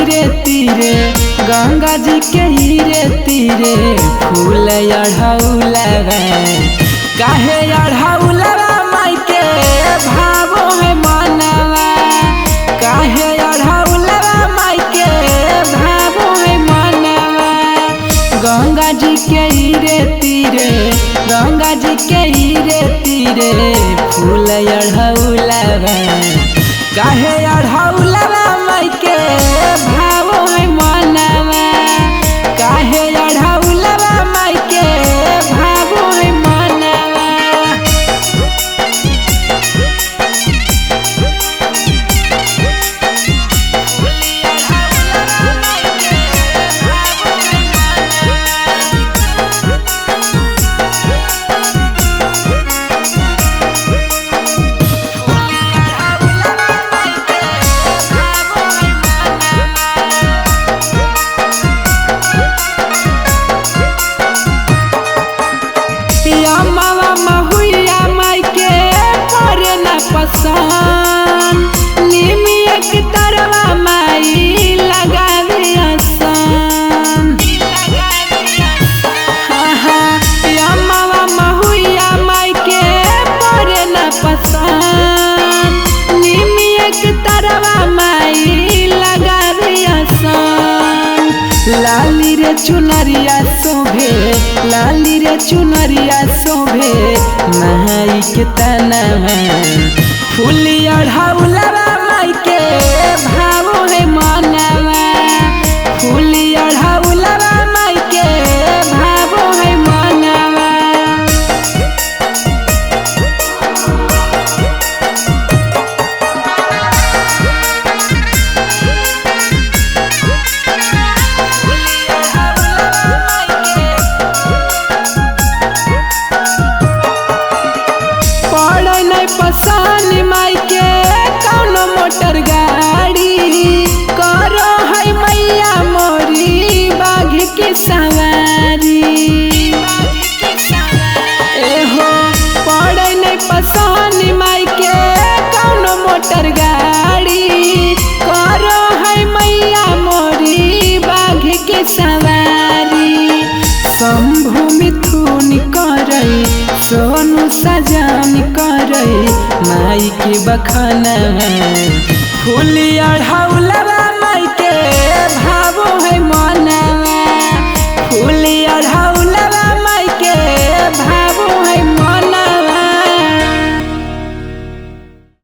तीरे तीरे गंगा जी के हीरे तीरे फूल अढ़ौलवा काहे अढ़ौलवा माई के भावो है मनवा काहे अढ़ौलवा माई के भावो है मनवा गंगा जी के हीरे तीरे गंगा जी के हीरे तीरे फूल अढ़ौलवा काहे अढ़ौलवा माई के भावो है मनवा काहे अढ़ौलवा माई के भावो है मनवा। निमिया के तरवा माई लगावे आसान यम्मावा महुआ माई के परे न पसान निमिया के तरवा माई लगावे आसान लाली रे चुनरिया शोभे लाली रे चुनरिया शोभे माई के तनवा फूली अढ़ौलवा माई के भावो है मनवा फूली अढ़ौलवा माई के भावो है मनवा। पड़ो नहीं पसंद माई के कौनो मोटर गाड़ी करो है मैया मोरी बाघ की सवारी एहो पड़ो नहीं पसंद माई के कौनो मोटर गाड़ी करो है मैया मोरी बाघ की सवारी शंभु मिथुन करई सोनू सजान करई माई के बखानवा फूली अढ़ौलवा माई के भावो है मन।